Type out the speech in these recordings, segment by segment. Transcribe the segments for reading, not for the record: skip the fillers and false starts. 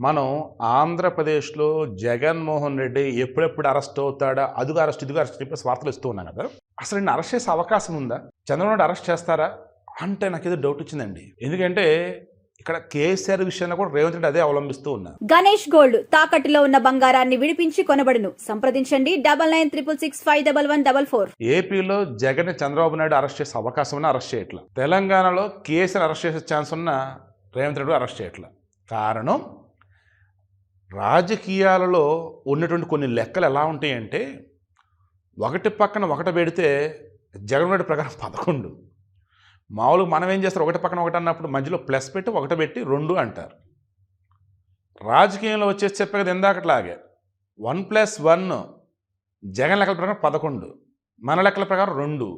మనం ఆంధ్రప్రదేశ్‌లో జగన్‌మోహన్ రెడ్డి ఎప్పుడెప్పుడు అరెస్ట్ అవుతాడా? అదిగో అరెస్ట్, ఇదిగో అరెస్ట్ చెప్పేసి వార్తలు ఇస్తూ ఉన్నాం కదా! అసలు ఈయన్ని అరెస్ట్ చేసే అవకాశం ఉందా? చంద్రబాబు నాయుడు అరెస్ట్ చేస్తారా? అంటే నాకేదో డౌట్ వచ్చిందండి. ఎందుకంటే ఇక్కడ కేసీఆర్ విషయంలో కూడా రేవంత్ రెడ్డి అదే అవలంబిస్తూ ఉన్నారు. గణేష్ గోల్డ్ తాకట్టులో ఉన్న బంగారాన్ని విడిపించి కొనబడును. సంప్రదించండి 9966651144. ఏపీలో జగన్ చంద్రబాబు నాయుడు అరెస్ట్ చేసే అవకాశం ఉన్నా అరెస్ట్ చేయట్లా. తెలంగాణలో కేసీఆర్ అరెస్ట్ చేసే ఛాన్స్ ఉన్నా రేవంత్ రెడ్డి అరెస్ట్ చేయట్లా. కారణం రాజకీయాలలో ఉన్నటువంటి కొన్ని లెక్కలు ఎలా ఉంటాయంటే ఒకటి పక్కన ఒకటి పెడితే జగన్ రెడ్డి ప్రకారం 11. మామూలుగా మనం ఏం చేస్తారు, ఒకటి పక్కన ఒకటి అన్నప్పుడు మధ్యలో ప్లస్ పెట్టి ఒకటి పెట్టి 2 అంటారు. రాజకీయంలో వచ్చేసి చెప్పే కదా ఇందాకట్లాగే 1+1 జగన్ లెక్కల ప్రకారం 11, మన లెక్కల ప్రకారం 2.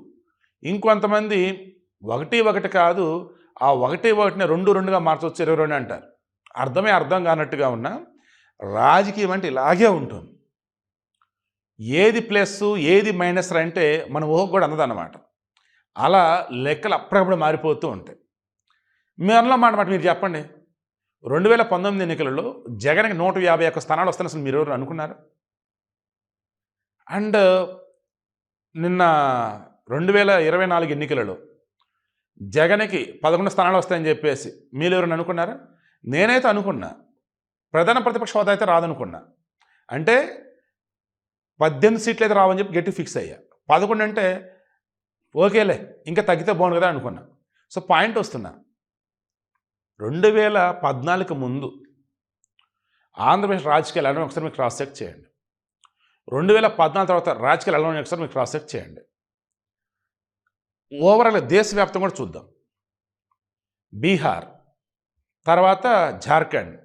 ఇంకొంతమంది 1 కాదు, ఆ 1ని 2గా మార్చవచ్చు 22 అంటారు. అర్థం కానట్టుగా ఉన్న రాజకీయం అంటే ఇలాగే ఉంటుంది. ఏది ప్లస్ ఏది మైనస్ అంటే మన ఊహకు కూడా అందదన్నమాట. అలా లెక్కలు అప్పుడప్పుడు మారిపోతూ ఉంటాయి. మీరన్న మాట మీరు చెప్పండి, 2019 ఎన్నికలలో జగన్కి 151 స్థానాలు వస్తాయని అసలు మీరు ఎవరు అనుకున్నారు? అండ్ నిన్న 2024 ఎన్నికలలో జగన్కి 11 స్థానాలు వస్తాయని చెప్పేసి మీరు ఎవరైనా అనుకున్నారా? నేనైతే అనుకున్నా. ప్రధాన ప్రతిపక్ష హోదా అయితే రాదనుకున్నా. అంటే 18 సీట్లు అయితే రావని చెప్పి గట్టి ఫిక్స్ అయ్యా. 11 అంటే ఓకేలే, ఇంకా తగ్గితే బాగుంది కదా అనుకున్నా. సో పాయింట్ వస్తున్నా, 2014 ముందు ఆంధ్రప్రదేశ్ రాజకీయాలు ఎలా ఒకసారి మీకు క్రాస్ చెక్ చేయండి. 2014 తర్వాత రాజకీయాలు ఎలా ఒకసారి మీకు క్రాస్ చెక్ చేయండి. ఓవరాల్గా దేశవ్యాప్తంగా కూడా చూద్దాం. బీహార్ తర్వాత జార్ఖండ్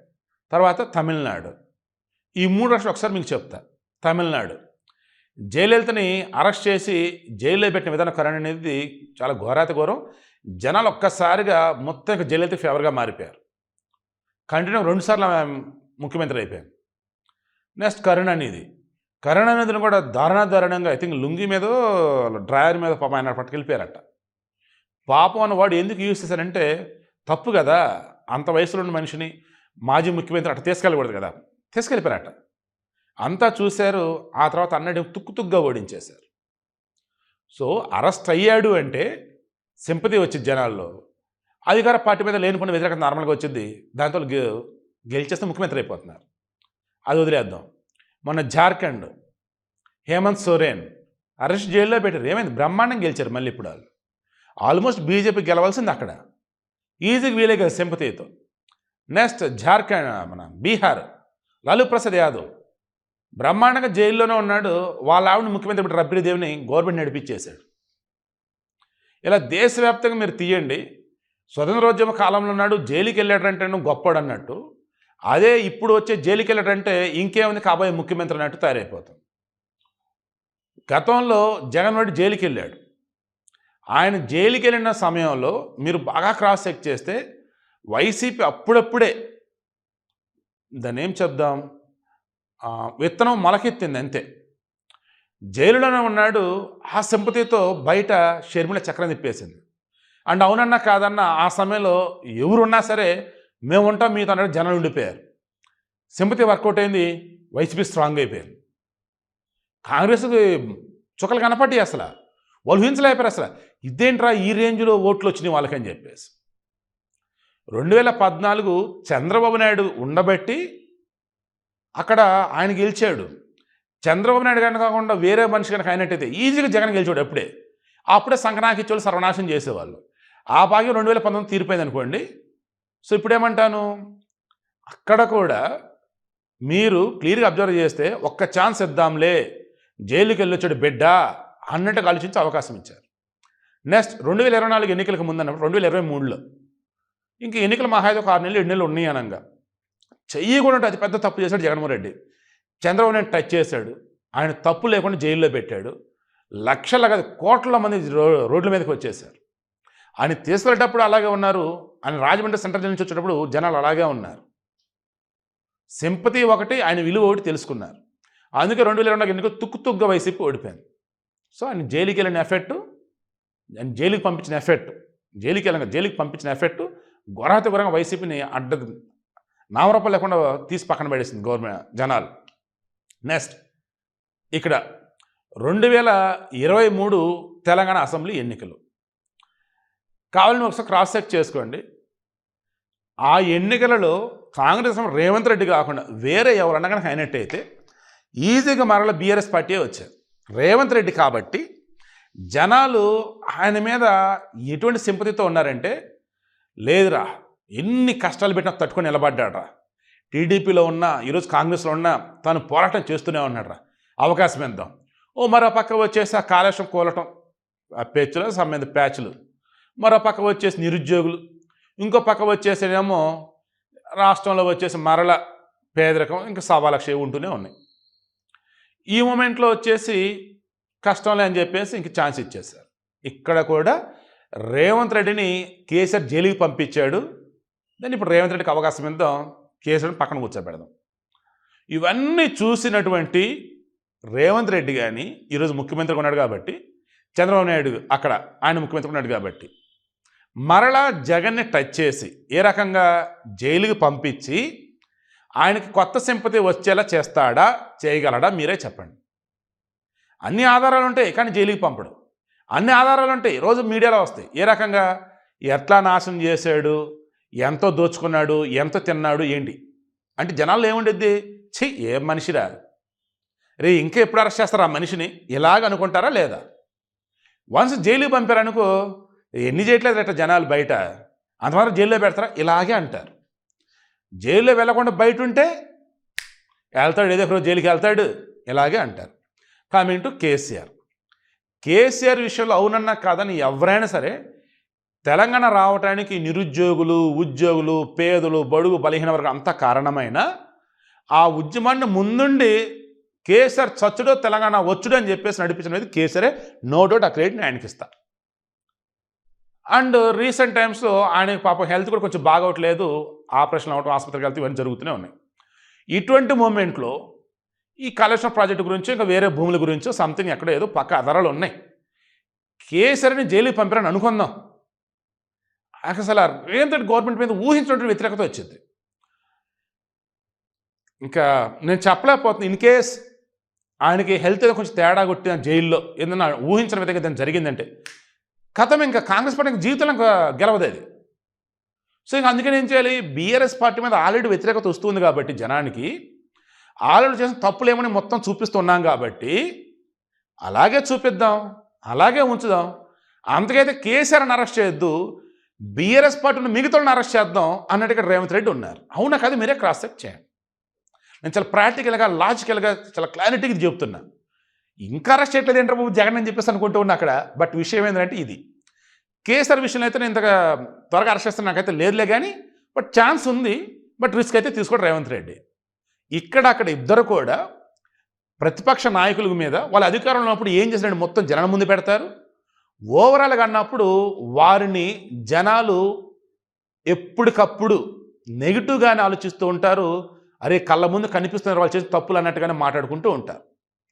తర్వాత తమిళనాడు, ఈ 3 రాష్ట్రాలు ఒకసారి మీకు చెప్తా. తమిళనాడు జయలలితని అరెస్ట్ చేసి జైల్లో పెట్టిన విధానం కరణ్ అనేది చాలా ఘోరాతి ఘోరం. జనాలు ఒక్కసారిగా మొత్తం జయలలిత ఫేవర్గా మారిపోయారు. కంటిన్యూ 2 సార్లు ముఖ్యమంత్రి అయిపోయారు. నెక్స్ట్ కరుణానిధిని కూడా దారుణంగా ఐ థింక్ లుంగి మీద డ్రాయర్ మీద పాపం ఆయన పట్టుకెళ్ళిపోయారట. పాపం అన్న వాడు ఎందుకు యూజ్ చేశారంటే తప్పు కదా, అంత వయసులో ఉన్న మనిషిని మాజీ ముఖ్యమంత్రి అట్లా తీసుకెళ్ళకూడదు కదా, తీసుకెళ్ళిపోయారట. అంతా చూశారు. ఆ తర్వాత అన్నది తుక్కుగా ఓడించేశారు. సో అరెస్ట్ అయ్యాడు అంటే సింపతి వచ్చింది జనాల్లో. అధికార పార్టీ మీద లేనిపోయిన వ్యతిరేకత నార్మల్గా వచ్చింది. దాంతో గెలిచేస్తే ముఖ్యమంత్రి అయిపోతున్నారు. అది వదిలేద్దాం. మొన్న జార్ఖండ్ హేమంత్ సోరెన్ అరెస్ట్ జైల్లో పెట్టారు. ఏమైంది? బ్రహ్మాండంగా గెలిచారు. మళ్ళీ ఇప్పుడు వాళ్ళు ఆల్మోస్ట్ బీజేపీ గెలవాల్సింది అక్కడ. ఈజీగా వీలే కదా సింపతితో. నెక్స్ట్ బీహార్ లాలూ ప్రసాద్ యాదవ్ బ్రహ్మాండంగా జైల్లోనే ఉన్నాడు. వాళ్ళ ఆవిడ ముఖ్యమంత్రి ఇప్పుడు రబ్రీదేవిని గవర్నమెంట్ నడిపించేశాడు. ఇలా దేశవ్యాప్తంగా మీరు తీయండి. స్వతంత్రోద్యమ కాలంలో ఉన్నాడు, జైలుకి వెళ్ళాడంటే గొప్పడు అన్నట్టు. అదే ఇప్పుడు వచ్చే జైలుకి వెళ్ళాడంటే ఇంకేముంది, కాబోయే ముఖ్యమంత్రి అన్నట్టు తయారైపోతాం. గతంలో జగన్ రెడ్డి జైలుకి వెళ్ళాడు. ఆయన జైలుకి వెళ్ళిన సమయంలో మీరు బాగా క్రాస్ చెక్ చేస్తే వైసీపీ అప్పుడప్పుడే దాన్ని ఏం చెప్దాం, విత్తనం మొలకెత్తింది అంతే. జైలులోనే ఉన్నాడు. ఆ సింపతితో బయట షర్మిల చక్రం తిప్పేసింది. అండ్ అవునన్నా కాదన్నా ఆ సమయంలో ఎవరున్నా సరే మేము ఉంటాం మీతో అన్నట్టు జనాలు ఉండిపోయారు. సింపతి వర్కౌట్ అయింది. వైసీపీ స్ట్రాంగ్ అయిపోయింది. కాంగ్రెస్కి చుక్కలు కనపడి అసలు వాళ్ళు ఊహించలేకపోయారు. అసలు ఇదేంట్రా ఈ రేంజ్లో ఓట్లు వచ్చినాయి వాళ్ళకని చెప్పేసి. 2014 చంద్రబాబు నాయుడు ఉండబట్టి అక్కడ ఆయన గెలిచాడు. చంద్రబాబు నాయుడు కనుక కాకుండా వేరే మనిషి కనుక అయినట్టయితే ఈజీగా జగన్ గెలిచాడు. అప్పుడే సంకనాకిచ్చోళ్ళు సర్వనాశనం చేసేవాళ్ళు. ఆ భాగ్యం 2019 తీరిపోయింది అనుకోండి. సో ఇప్పుడేమంటాను, అక్కడ కూడా మీరు క్లియర్గా అబ్జర్వ్ చేస్తే ఒక్క ఛాన్స్ ఇద్దాంలే, జైలుకి వెళ్ళొచ్చాడు బిడ్డ అన్నట్టుగా ఆలోచించే అవకాశం ఇచ్చారు. నెక్స్ట్ 2024 ఎన్నికలకు ముందన్నప్పుడు 2023లో ఇంక ఎన్నికల మహాయిదో 6 నెలలు 7 నెలలు ఉన్నాయి అనగా చెయ్యకుండా అతి పెద్ద తప్పు చేశాడు జగన్మోహన్ రెడ్డి. చంద్రబాబు నాయుడు టచ్ చేశాడు. ఆయన తప్పు లేకుండా జైల్లో పెట్టాడు. లక్షల కాదు కోట్ల మంది రోడ్ల మీదకి వచ్చేసారు. ఆయన తీసుకెళ్ళేటప్పుడు అలాగే ఉన్నారు. ఆయన రాజమండ్రి సెంట్రల్ జైలు నుంచి వచ్చేటప్పుడు జనాలు అలాగే ఉన్నారు. సింపతి ఒకటి, ఆయన విలువ ఒకటి తెలుసుకున్నారు. అందుకే 2024 ఎన్నికలు తుక్కుగా వైసీపీ ఓడిపోయింది. సో ఆయన జైలుకి వెళ్ళిన ఎఫెక్ట్, ఆయన జైలుకి పంపించిన ఎఫెక్ట్ ఘోరాతి ఘోరంగా వైసీపీని నామరూపాలు లేకుండా తీసి పక్కన పడేసింది గవర్నమెంట్ జనాలు. నెక్స్ట్ ఇక్కడ 2023 తెలంగాణ అసెంబ్లీ ఎన్నికలు. కావాలని ఒకసారి క్రాస్ చెక్ చేసుకోండి. ఆ ఎన్నికలలో కాంగ్రెస్ రేవంత్ రెడ్డి కాకుండా వేరే ఎవరన్నా కనుక అయినట్టయితే ఈజీగా మరలా బీఆర్ఎస్ పార్టీ వచ్చారు. రేవంత్ రెడ్డి కాబట్టి జనాలు ఆయన మీద ఎటువంటి సింపతితో ఉన్నారంటే, లేదురా ఎన్ని కష్టాలు పెట్టినా తట్టుకొని నిలబడ్డాడ్రా, టీడీపీలో ఉన్న ఈరోజు కాంగ్రెస్లో ఉన్న తాను పోరాటం చేస్తూనే ఉన్నాడ్రా, అవకాశం ఇద్దాం. మరో పక్క వచ్చేసి ఆ కాళేశ్వరం కూలటం, ఆ పెచ్చులు సంబంధ ప్యాచ్లు, మరో పక్క వచ్చేసి నిరుద్యోగులు, ఇంకో పక్క వచ్చేసేమో రాష్ట్రంలో వచ్చేసి మరల పేదరికం, ఇంకా సవాలక్ష ఉంటూనే ఉన్నాయి. ఈ మూమెంట్లో వచ్చేసి కష్టంలే అని చెప్పేసి ఇంక ఛాన్స్ ఇచ్చేశారు. ఇక్కడ కూడా రేవంత్ రెడ్డిని కేసీఆర్ జైలుకి పంపించాడు. దాన్ని ఇప్పుడు రేవంత్ రెడ్డికి అవకాశం ఇద్దాం, కేసీఆర్ని పక్కన కూర్చోబెడదాం. ఇవన్నీ చూసినటువంటి రేవంత్ రెడ్డి కానీ ఈరోజు ముఖ్యమంత్రిగా ఉన్నాడు కాబట్టి, చంద్రబాబు నాయుడు అక్కడ ఆయన ముఖ్యమంత్రిగా ఉన్నాడు కాబట్టి, మరలా జగన్ని టచ్ చేసి ఏ రకంగా జైలుకి పంపించి ఆయనకి కొత్త సింపతి వచ్చేలా చేస్తాడా, చేయగలడా, మీరే చెప్పండి. అన్ని ఆధారాలు ఉంటాయి కానీ జైలుకి పంపడు. అన్ని ఆధారాలు ఉంటాయి, రోజు మీడియాలో వస్తాయి. ఏ రకంగా ఎట్లా నాశనం చేశాడు, ఎంతో దోచుకున్నాడు, ఎంత తిన్నాడు, ఏంటి అంటే జనాల్లో ఏముండిద్ది, ఛీ ఏం మనిషిరా రే, ఇంకా ఎప్పుడు అరెస్ట్ చేస్తారా ఆ మనిషిని, ఇలాగ అనుకుంటారా లేదా? వన్స్ జైలుకి పంపారనుకో, ఎన్ని చేయట్లేదు అట్లా జనాలు బయట, అంతమాత్రం జైల్లో పెడతారా, ఇలాగే అంటారు. జైల్లో వెళ్ళకుండా బయట ఉంటే వెళ్తాడు, ఏదో ఒక రోజు జైలుకి వెళ్తాడు, ఇలాగే అంటారు. కామెంటు కేసీఆర్ విషయంలో అవునన్నా కాదని ఎవరైనా సరే తెలంగాణ రావడానికి నిరుద్యోగులు, ఉద్యోగులు, పేదలు, బడుగు, బలహీన వర్గం అంతా కారణమైన ఆ ఉద్యమాన్ని ముందుండి కేసీఆర్ చచ్చుడో తెలంగాణ వచ్చుడు అని చెప్పేసి నడిపించినది కేసీఆరే, నో డౌట్. ఆ క్రెడిట్ని ఆయనకి ఇస్తా. అండ్ రీసెంట్ టైమ్స్లో ఆయన పాపం హెల్త్ కూడా కొంచెం బాగోట్లేదు, ఆపరేషన్ అవ్వటం, ఆసుపత్రికి వెళ్తే ఇవన్నీ జరుగుతూనే ఉన్నాయి. ఇటువంటి మూమెంట్లో ఈ కాళేశ్వరం ప్రాజెక్టు గురించి, ఇంకా వేరే భూముల గురించో సంథింగ్ ఎక్కడో ఏదో పక్క ఆధారాలు ఉన్నాయి. కేసీఆర్ని జైలుకి పంపారని అనుకుందాం, అసలు రేవంత్ రెడ్డి గవర్నమెంట్ మీద ఊహించినటువంటి వ్యతిరేకత వచ్చింది. ఇంకా నేను చెప్పలేకపోతున్నాను, ఇన్ కేస్ ఆయనకి హెల్త్ ఏదో కొంచెం తేడా కొట్టిన జైల్లో ఏదన్నా ఊహించిన విధంగా ఏదైనా జరిగిందంటే కథం, ఇంకా కాంగ్రెస్ పార్టీకి జీవితంలో ఇంకా గెలవదు అది. సో ఇంకా అందుకని ఏం చేయాలి, బీఆర్ఎస్ పార్టీ మీద ఆల్రెడీ వ్యతిరేకత వస్తుంది కాబట్టి జనానికి ఆల్రెడీ చేసిన తప్పులేమని మొత్తం చూపిస్తున్నాం కాబట్టి అలాగే చూపిద్దాం, అలాగే ఉంచుదాం. అంతకైతే కేసీఆర్ని అరెస్ట్ చేయొద్దు, బీఆర్ఎస్ పార్టీని మిగతాలను అరెస్ట్ చేద్దాం అన్నట్టుగా రేవంత్ రెడ్డి ఉన్నారు. అవునా కాదు, మీరే క్రాస్ చెక్ చేయండి. నేను చాలా ప్రాక్టికల్గా, లాజికల్గా, చాలా క్లారిటీగా చెప్తున్నా. ఇంకా అరెస్ట్ చేయట్లేదు ఏంటో బాబు జగన్ అని చెప్పేసి అనుకుంటూ ఉన్నా అక్కడ. బట్ విషయం ఏంటంటే ఇది కేసీఆర్ విషయంలో అయితే నేను ఇంతగా త్వరగా అరెస్ట్ చేస్తాను నాకైతే లేదులే కానీ, బట్ ఛాన్స్ ఉంది. బట్ రిస్క్ అయితే తీసుకోవడం రేవంత్ రెడ్డి. అక్కడ ఇద్దరు కూడా ప్రతిపక్ష నాయకుల మీద వాళ్ళ అధికారంలో ఉన్నప్పుడు ఏం చేసినట్టు మొత్తం జనం ముందు పెడతారు. ఓవరాల్గా అన్నప్పుడు వారిని జనాలు ఎప్పటికప్పుడు నెగిటివ్గానే ఆలోచిస్తూ ఉంటారు. అరే కళ్ళ ముందు కనిపిస్తున్నారు వాళ్ళు చేసిన తప్పులు అన్నట్టుగానే మాట్లాడుకుంటూ ఉంటారు.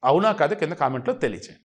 అవునా కాదు కింద కామెంట్లో తెలియచేయండి.